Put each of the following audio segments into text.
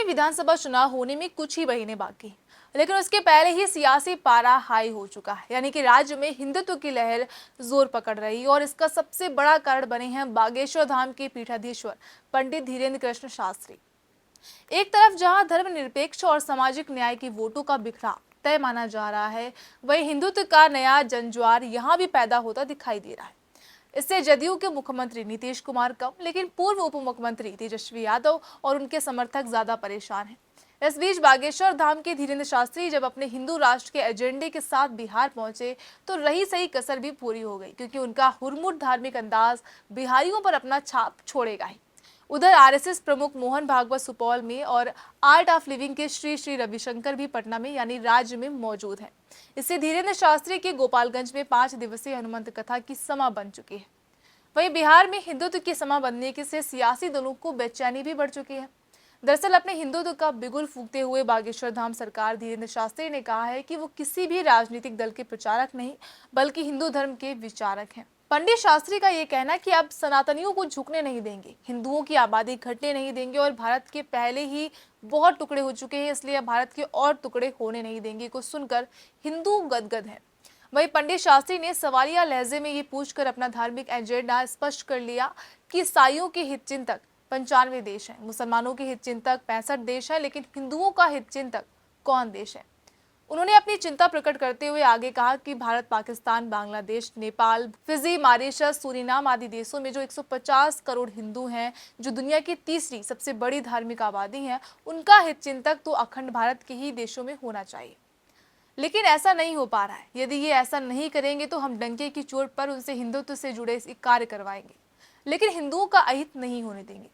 विधानसभा चुनाव होने में कुछ ही महीने बाकी, लेकिन उसके पहले ही सियासी पारा हाई हो चुका है। यानी कि राज्य में हिंदुत्व की लहर जोर पकड़ रही है और इसका सबसे बड़ा कारण बने हैं बागेश्वर धाम के पीठाधीश्वर पंडित धीरेन्द्र कृष्ण शास्त्री। एक तरफ जहां धर्मनिरपेक्ष और सामाजिक न्याय की वोटों का बिखराव तय माना जा रहा है, वहीं हिंदुत्व का नया जनज्वार यहां भी पैदा होता दिखाई दे रहा है। इससे जदयू के मुख्यमंत्री नीतीश कुमार कम, लेकिन पूर्व उप मुख्यमंत्री तेजस्वी यादव और उनके समर्थक ज्यादा परेशान हैं। इस बीच बागेश्वर धाम के धीरेन्द्र शास्त्री जब अपने हिंदू राष्ट्र के एजेंडे के साथ बिहार पहुंचे तो रही सही कसर भी पूरी हो गई, क्योंकि उनका हुरमुट धार्मिक अंदाज बिहारियों पर अपना छाप छोड़ेगा ही। उधर आरएसएस प्रमुख मोहन भागवत सुपौल में और आर्ट ऑफ लिविंग के श्री श्री रविशंकर भी पटना में यानी राज्य में मौजूद हैं। इससे धीरेन्द्र शास्त्री के गोपालगंज में 5 दिवसीय हनुमंत कथा की समा बन चुकी है। वहीं बिहार में हिंदुत्व की समा बनने से सियासी दलों को बेचैनी भी बढ़ चुकी है। दरअसल अपने हिंदुत्व का बिगुल फूंकते हुए बागेश्वर धाम सरकार धीरेन्द्र शास्त्री ने कहा है कि वो किसी भी राजनीतिक दल के प्रचारक नहीं, बल्कि हिंदू धर्म के विचारक हैं। पंडित शास्त्री का ये कहना कि अब सनातनियों को झुकने नहीं देंगे, हिंदुओं की आबादी घटने नहीं देंगे और भारत के पहले ही बहुत टुकड़े हो चुके हैं, इसलिए भारत के और टुकड़े होने नहीं देंगे को सुनकर हिंदू गदगद हैं। वहीं पंडित शास्त्री ने सवालिया लहजे में ये पूछकर अपना धार्मिक एजेंडा स्पष्ट कर लिया कि ईसाइयों के हितचिंतक 95 देश हैं, मुसलमानों के हितचिंतक 65 देश हैं, लेकिन हिंदुओं का हितचिंतक कौन देश है। उन्होंने अपनी चिंता प्रकट करते हुए आगे कहा कि Bharat, Pakistan, Bangladesh, Nepal, Fiji, Mauritius, Suriname आदि देशों में जो 150 करोड़ हिंदू हैं, जो दुनिया की तीसरी सबसे बड़ी धार्मिक आबादी है, उनका हितचिंतक तो अखंड भारत के ही देशों में होना चाहिए। लेकिन ऐसा नहीं हो पा रहा है। यदि ये ऐसा नहीं करेंगे तो हम डंके की चोट पर उनसे हिंदुत्व से जुड़े कार्य करवाएंगे, लेकिन हिंदुओं का अहित नहीं होने देंगे।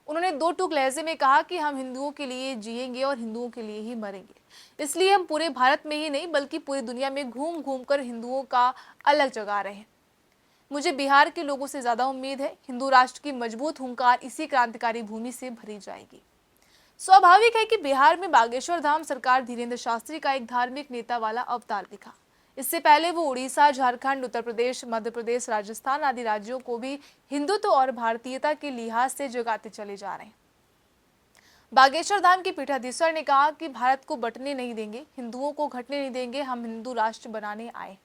उन्होंने 2 टूक लहजे में कहा कि हम हिंदुओं के लिए जिएंगे और हिंदुओं के लिए ही मरेंगे। इसलिए हम पूरे भारत में ही नहीं बल्कि पूरी दुनिया में घूम घूम कर हिंदुओं का अलग जगा रहे हैं। मुझे बिहार के लोगों से ज्यादा उम्मीद है। हिंदू राष्ट्र की मजबूत हुंकार इसी क्रांतिकारी भूमि से भरी जाएगी। स्वाभाविक है कि बिहार में बागेश्वर धाम सरकार धीरेन्द्र शास्त्री का एक धार्मिक नेता वाला अवतार दिखा। इससे पहले वो उड़ीसा, झारखंड, उत्तर प्रदेश, मध्य प्रदेश, राजस्थान आदि राज्यों को भी हिंदुत्व और भारतीयता के लिहाज से जगाते चले जा रहे हैं। बागेश्वर धाम के पीठाधीश्वर ने कहा कि भारत को बंटने नहीं देंगे, हिंदुओं को घटने नहीं देंगे, हम हिंदू राष्ट्र बनाने आए।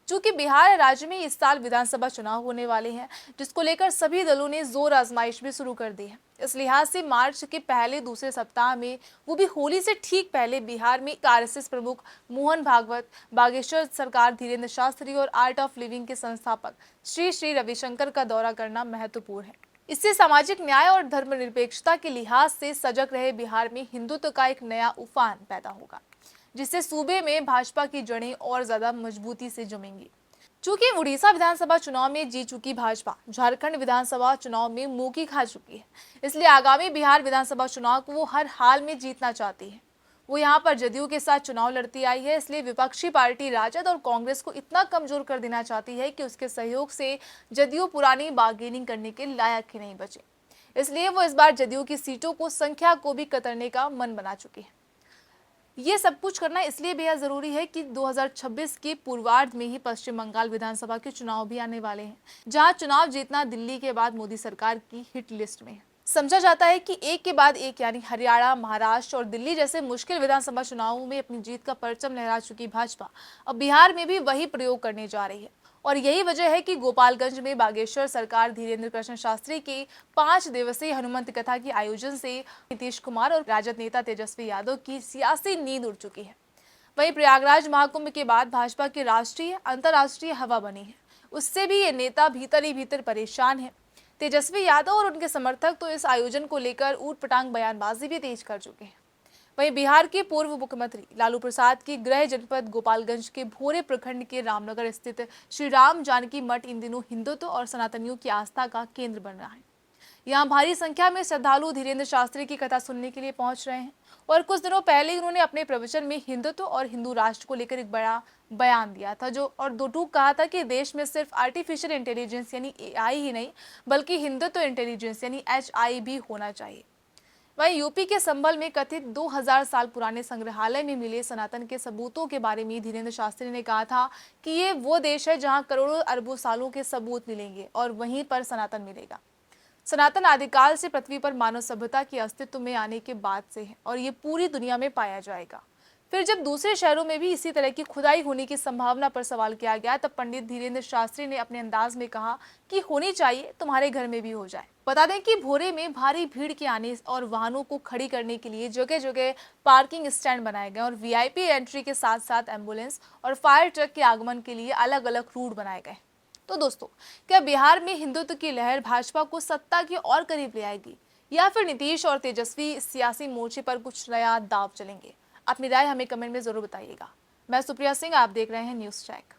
चूंकि बिहार राज्य में इस साल विधानसभा चुनाव होने वाले हैं, जिसको लेकर सभी दलों ने जोर आजमाइश भी शुरू कर दी है। इस लिहाज से मार्च के पहले दूसरे सप्ताह में, वो भी होली से ठीक पहले, बिहार में आरएसएस प्रमुख मोहन भागवत, बागेश्वर सरकार धीरेन्द्र शास्त्री और आर्ट ऑफ लिविंग के संस्थापक श्री श्री रविशंकर का दौरा करना महत्वपूर्ण है। इससे सामाजिक न्याय और धर्मनिरपेक्षता के लिहाज से सजग रहे बिहार में हिंदुत्व का एक नया उफान पैदा होगा, जिससे सूबे में भाजपा की जड़ें और ज्यादा मजबूती से जमेंगी। चूंकि उड़ीसा विधानसभा चुनाव में जीत चुकी भाजपा झारखंड विधानसभा चुनाव में मुंह खा चुकी है, इसलिए आगामी बिहार विधानसभा चुनाव को वो हर हाल में जीतना चाहती है। वो यहाँ पर जदयू के साथ चुनाव लड़ती आई है, इसलिए विपक्षी पार्टी राजद और कांग्रेस को इतना कमजोर कर देना चाहती है कि उसके सहयोग से जदयू पुरानी बार्गेनिंग करने के लायक ही नहीं बचे। इसलिए वो इस बार जदयू की सीटों को, संख्या को भी कतरने का मन बना चुकी है। ये सब कुछ करना इसलिए बेहद जरूरी है कि 2026 के पूर्वार्ध में ही पश्चिम बंगाल विधानसभा के चुनाव भी आने वाले हैं, जहां चुनाव जीतना दिल्ली के बाद मोदी सरकार की हिट लिस्ट में है। समझा जाता है कि एक के बाद एक यानी हरियाणा, महाराष्ट्र और दिल्ली जैसे मुश्किल विधानसभा चुनावों में अपनी जीत का परचम लहरा चुकी भाजपा अब बिहार में भी वही प्रयोग करने जा रही है। और यही वजह है कि गोपालगंज में बागेश्वर सरकार धीरेन्द्र कृष्ण शास्त्री के 5 दिवसीय हनुमंत कथा के आयोजन से नीतीश कुमार और राजद नेता तेजस्वी यादव की सियासी नींद उड़ चुकी है। वहीं प्रयागराज महाकुंभ के बाद भाजपा की राष्ट्रीय अंतर्राष्ट्रीय हवा बनी है, उससे भी ये नेता भीतर ही भीतर परेशान है। तेजस्वी यादव और उनके समर्थक तो इस आयोजन को लेकर ऊट पटांग बयानबाजी भी तेज कर चुके हैं। वहीं बिहार के पूर्व मुख्यमंत्री लालू प्रसाद की गृह जनपद गोपालगंज के भोरे प्रखंड के रामनगर स्थित श्री राम जानकी मठ इन दिनों हिंदुत्व और सनातनियों की आस्था का केंद्र बन रहा है। यहाँ भारी संख्या में श्रद्धालु धीरेन्द्र शास्त्री की कथा सुनने के लिए पहुंच रहे हैं और कुछ दिनों पहले उन्होंने अपने प्रवचन में हिंदुत्व और हिंदू राष्ट्र को लेकर एक बड़ा बयान दिया था, जो और 2 टूक कहा था कि देश में सिर्फ आर्टिफिशियल इंटेलिजेंस यानी एआई ही नहीं, बल्कि हिंदुत्व इंटेलिजेंस यानी एचआई भी होना चाहिए। वहीं यूपी के संभल में कथित 2000 साल पुराने संग्रहालय में मिले सनातन के सबूतों के बारे में धीरेन्द्र शास्त्री ने कहा था कि ये वो देश है जहां करोड़ों अरबों सालों के सबूत मिलेंगे और वहीं पर सनातन मिलेगा। सनातन आदिकाल से पृथ्वी पर मानव सभ्यता के अस्तित्व में आने के बाद से है और ये पूरी दुनिया में पाया जाएगा। फिर जब दूसरे शहरों में भी इसी तरह की खुदाई होने की संभावना पर सवाल किया गया, तब पंडित धीरेन्द्र शास्त्री ने अपने अंदाज में कहा कि होनी चाहिए, तुम्हारे घर में भी हो जाए। बता दें कि भोरे में भारी भीड़ के आने और वाहनों को खड़ी करने के लिए जगह जगह पार्किंग स्टैंड बनाए गए और वीआईपी एंट्री के साथ साथ एम्बुलेंस और फायर ट्रक के आगमन के लिए अलग अलग रूट बनाए गए। तो दोस्तों, क्या बिहार में हिंदुत्व की लहर भाजपा को सत्ता के और करीब ले आएगी, या फिर नीतीश और तेजस्वी सियासी मोर्चे पर कुछ नया दांव चलेंगे? अपनी राय हमें कमेंट में जरूर बताइएगा। मैं सुप्रिया सिंह, आप देख रहे हैं न्यूज़ चेक।